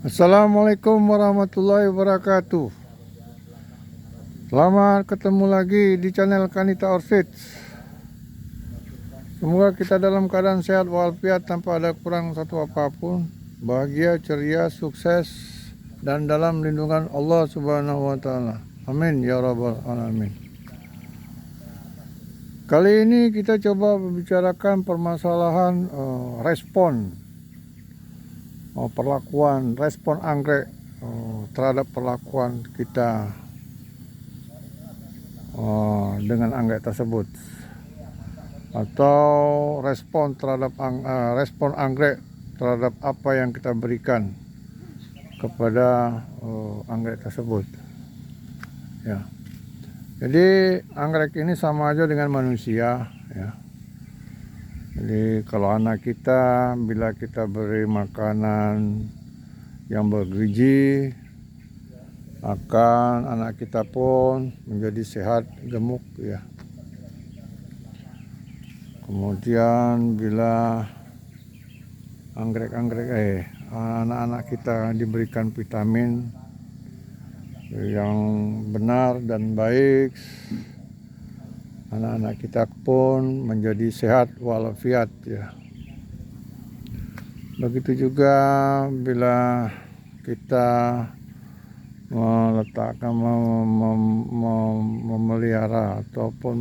Assalamualaikum warahmatullahi wabarakatuh. Selamat ketemu lagi di channel Kanita Orchids. Semoga kita dalam keadaan sehat walafiat tanpa ada kurang satu apapun, bahagia, ceria, sukses, dan dalam lindungan Allah Subhanahu wa Ta'ala. Amin ya Rabbal Alamin. Kali ini kita coba membicarakan permasalahan respon anggrek terhadap perlakuan kita dengan anggrek tersebut, atau respon anggrek terhadap apa yang kita berikan kepada anggrek tersebut. Ya, jadi anggrek ini sama aja dengan manusia, ya. Jadi kalau anak kita, bila kita beri makanan yang bergizi, akan anak kita pun menjadi sehat, gemuk, ya. Kemudian bila anak-anak kita diberikan vitamin yang benar dan baik, anak-anak kita pun menjadi sehat walafiat, ya. Begitu juga bila kita meletakkan memelihara ataupun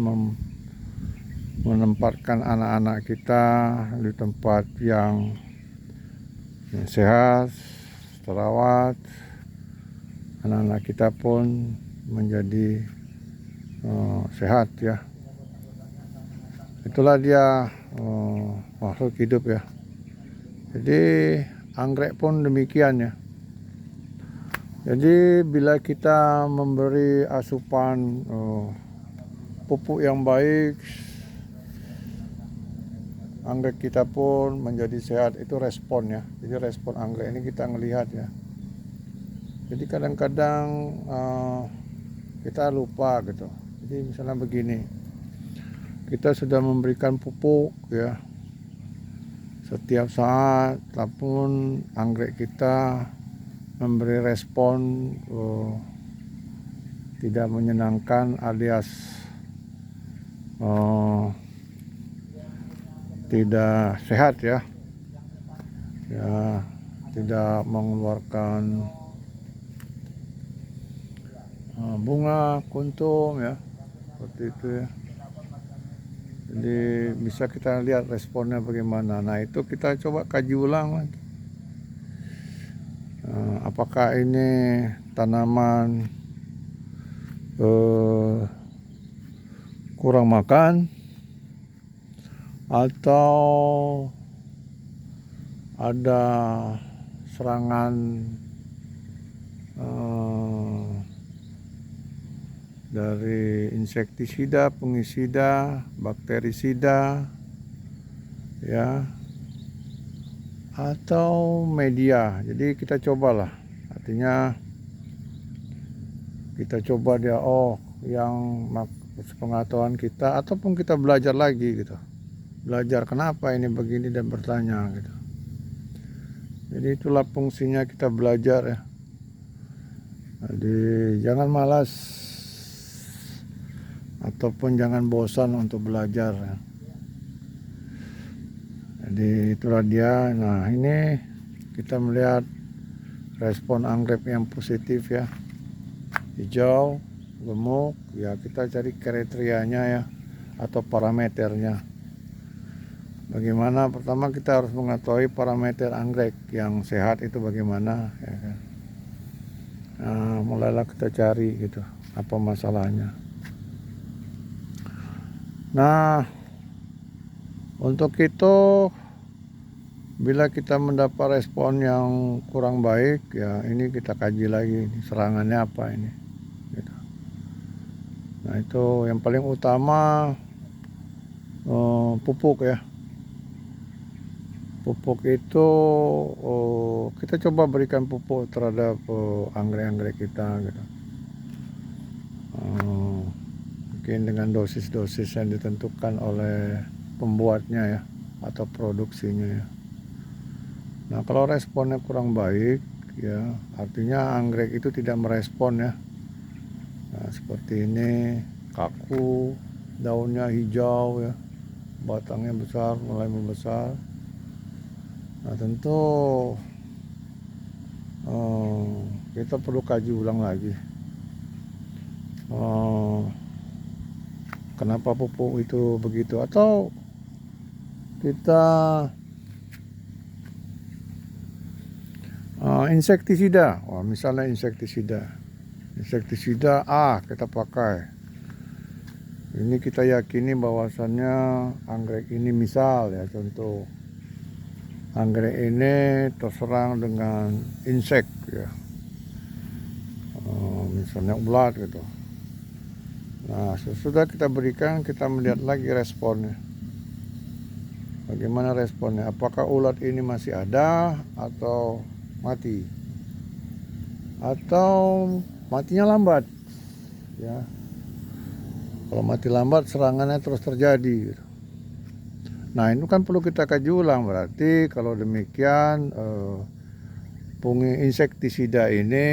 menempatkan anak-anak kita di tempat yang sehat, terawat, anak-anak kita pun menjadi sehat, ya. Itulah dia makhluk hidup, ya. Jadi anggrek pun demikian, ya. Jadi bila kita memberi asupan pupuk yang baik, anggrek kita pun menjadi sehat. Itu respon, ya. Jadi respon anggrek ini kita ngelihat, ya. Jadi kadang-kadang kita lupa gitu. Jadi misalnya begini, kita sudah memberikan pupuk, ya, setiap saat, namun anggrek kita memberi respon tidak menyenangkan, alias tidak sehat, ya. Ya, tidak mengeluarkan bunga, kuntum, ya, seperti itu, ya. Jadi bisa kita lihat responnya bagaimana. Nah, itu kita coba kaji ulang lagi. Apakah ini tanaman kurang makan, atau ada serangan dari insektisida, fungisida, bakterisida, ya, atau media. Jadi kita cobalah, artinya kita coba dia, yang pengetahuan kita, ataupun kita belajar lagi gitu, belajar kenapa ini begini dan bertanya gitu. Jadi itulah fungsinya kita belajar, ya. Jadi jangan malas ataupun jangan bosan untuk belajar, ya. Jadi itulah dia. Nah, ini kita melihat respon anggrek yang positif, ya. Hijau, gemuk, ya, kita cari kriterianya, ya, atau parameternya. Bagaimana? Pertama kita harus mengetahui parameter anggrek yang sehat itu bagaimana, ya kan? Nah, mulailah kita cari gitu, apa masalahnya. Nah, untuk itu, bila kita mendapat respon yang kurang baik, ya, ini kita kaji lagi serangannya apa ini, gitu. Nah, itu yang paling utama, pupuk, ya. Pupuk itu kita coba berikan pupuk terhadap anggrek-anggrek kita, gitu. Mungkin dengan dosis-dosis yang ditentukan oleh pembuatnya, ya, atau produksinya, ya. Nah, kalau responnya kurang baik, ya, artinya anggrek itu tidak merespon ya. Nah, seperti ini kaku, daunnya hijau ya, batangnya besar, mulai membesar. Nah tentu kita perlu kaji ulang lagi kenapa pupuk itu begitu, atau kita insektisida. Misalnya insektisida kita pakai, ini kita yakini bahwasannya anggrek ini, misal ya contoh, anggrek ini terserang dengan insek ya, misalnya ulat gitu. Nah sesudah kita berikan, kita melihat lagi responnya, bagaimana responnya, apakah ulat ini masih ada atau mati, atau matinya lambat ya. Kalau mati lambat, serangannya terus terjadi gitu. Nah itu kan perlu kita kaji ulang. Berarti kalau demikian insektisida ini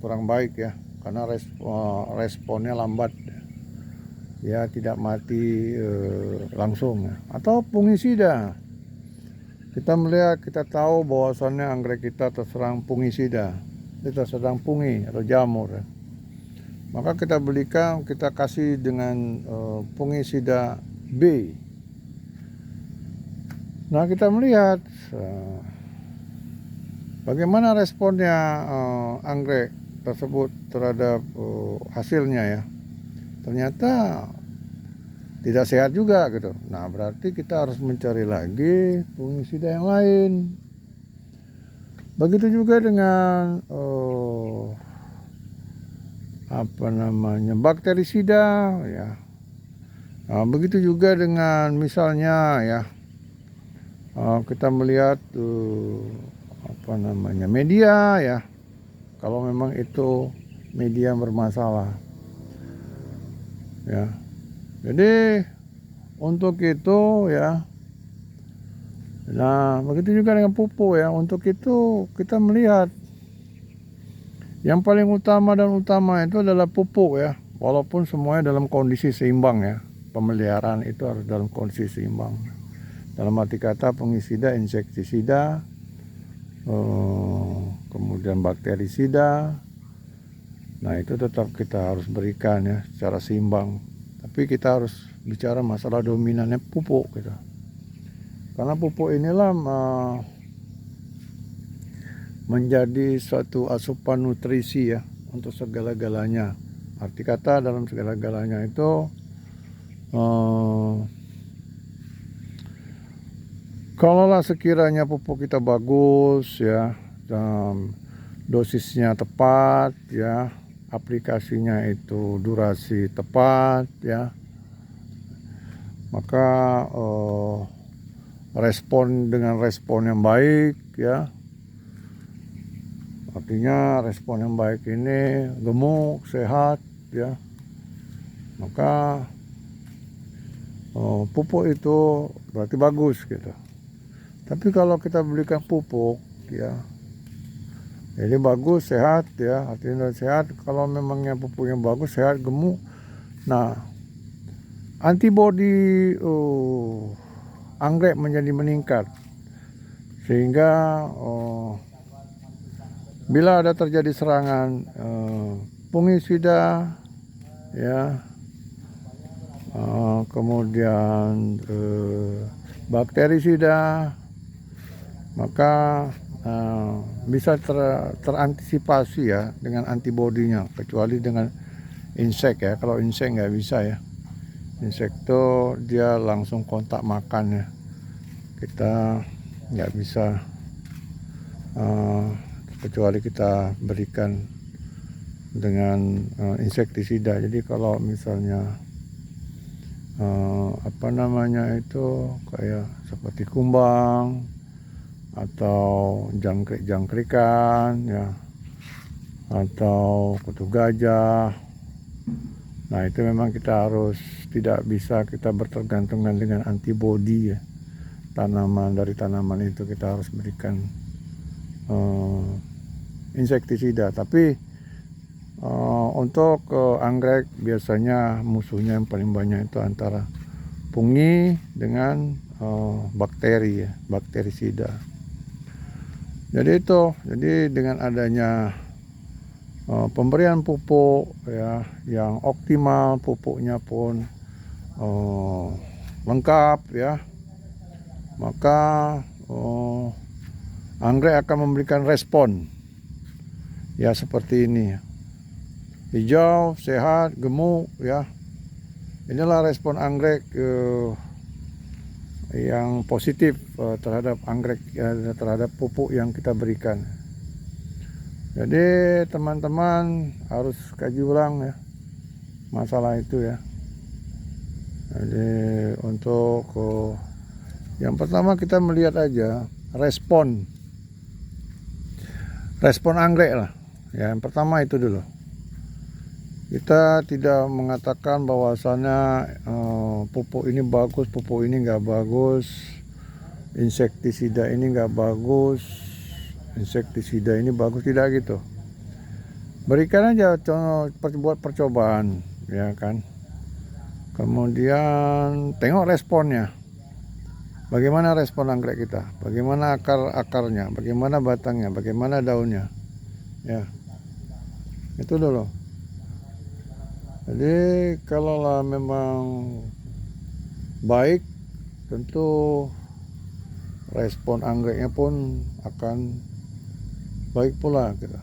kurang baik ya, karena responnya lambat ya, tidak mati langsung ya. Atau fungisida, kita melihat, kita tahu bahwasannya anggrek kita terserang fungisida, kita sedang fungi atau jamur ya. Maka kita belikan, kita kasih dengan fungisida B. Nah kita melihat bagaimana responnya anggrek tersebut terhadap hasilnya ya. Ternyata tidak sehat juga gitu. Nah berarti kita harus mencari lagi fungisida yang lain. Begitu juga dengan bakterisida ya. Nah, begitu juga dengan misalnya ya, kita melihat media ya, kalau memang itu media bermasalah ya. Jadi untuk itu ya, nah begitu juga dengan pupuk ya. Untuk itu kita melihat yang paling utama itu adalah pupuk ya, walaupun semuanya dalam kondisi seimbang ya. Pemeliharaan itu harus dalam kondisi seimbang, dalam arti kata fungisida, insektisida, kemudian bakterisida. Nah itu tetap kita harus berikan ya secara seimbang. Tapi kita harus bicara masalah dominannya pupuk gitu. Karena pupuk inilah menjadi suatu asupan nutrisi ya untuk segala-galanya. Arti kata dalam segala-galanya itu kalaulah sekiranya pupuk kita bagus ya, dan dosisnya tepat ya, aplikasinya itu durasi tepat ya, maka respon dengan respon yang baik ya, artinya respon yang baik ini gemuk, sehat ya, maka pupuk itu berarti bagus gitu. Tapi kalau kita belikan pupuk ya, jadi bagus, sehat ya, artinya sehat. Kalau memangnya pupuknya bagus, sehat, gemuk, nah antibodi anggrek menjadi meningkat, sehingga bila ada terjadi serangan fungisida ya, kemudian bakterisida, maka bisa terantisipasi ya dengan antibodinya, kecuali dengan insek ya. Kalau insek nggak bisa ya, insek itu dia langsung kontak makan ya, kita nggak bisa kecuali kita berikan dengan insektisida. Jadi kalau misalnya itu kayak seperti kumbang atau jangkrik-jangkrikan ya, atau kutu gajah, nah itu memang kita harus tidak bisa kita bertergantungan dengan antibodi ya. Dari tanaman itu kita harus berikan insektisida. Tapi untuk anggrek biasanya musuhnya yang paling banyak itu antara fungi dengan bakteri ya, bakterisida. Jadi dengan adanya pemberian pupuk ya yang optimal, pupuknya pun lengkap ya, maka anggrek akan memberikan respon ya seperti ini, hijau, sehat, gemuk ya. Inilah respon anggrek yang positif terhadap anggrek terhadap pupuk yang kita berikan. Jadi teman-teman harus kaji ulang ya masalah itu ya. Jadi untuk yang pertama kita melihat aja respon anggrek lah. Ya, yang pertama itu dulu. Kita tidak mengatakan bahwasannya pupuk ini bagus, pupuk ini nggak bagus, insektisida ini nggak bagus, insektisida ini bagus, tidak gitu. Berikan aja buat percobaan ya kan. Kemudian tengok responnya. Bagaimana respon anggrek kita? Bagaimana akarnya? Bagaimana batangnya? Bagaimana daunnya? Ya. Itu dulu. Jadi kalau memang baik, tentu respon anggreknya pun akan baik pula gitu.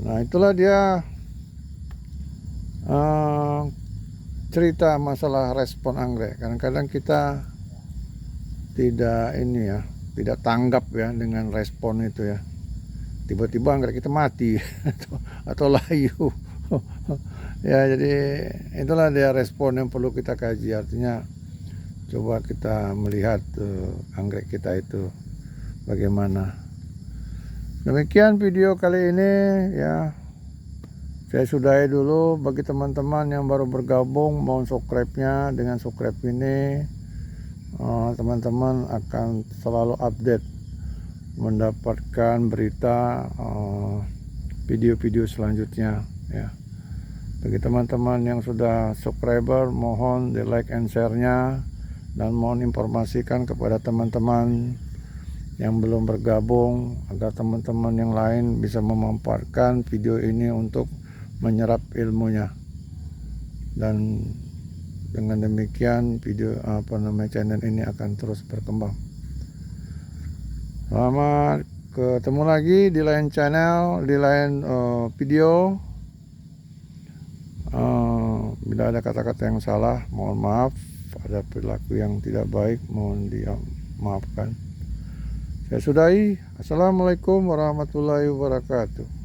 Nah itulah dia cerita masalah respon anggrek. Kadang-kadang kita tidak tanggap ya dengan respon itu ya. Tiba-tiba anggrek kita mati atau layu. Ya jadi itulah dia respon yang perlu kita kaji. Artinya coba kita melihat anggrek kita itu bagaimana. Demikian video kali ini ya. Saya sudahi dulu. Bagi teman-teman yang baru bergabung, mohon subscribe-nya. Dengan subscribe ini teman-teman akan selalu update, mendapatkan berita video-video selanjutnya ya. Bagi teman-teman yang sudah subscriber, mohon di like and share-nya, dan mohon informasikan kepada teman-teman yang belum bergabung agar teman-teman yang lain bisa memanfaatkan video ini untuk menyerap ilmunya. Dan dengan demikian channel ini akan terus berkembang. Selamat ketemu lagi di lain channel, di lain video. Bila ada kata-kata yang salah, mohon maaf. Ada perilaku yang tidak baik, mohon dimaafkan. Saya sudahi. Assalamualaikum warahmatullahi wabarakatuh.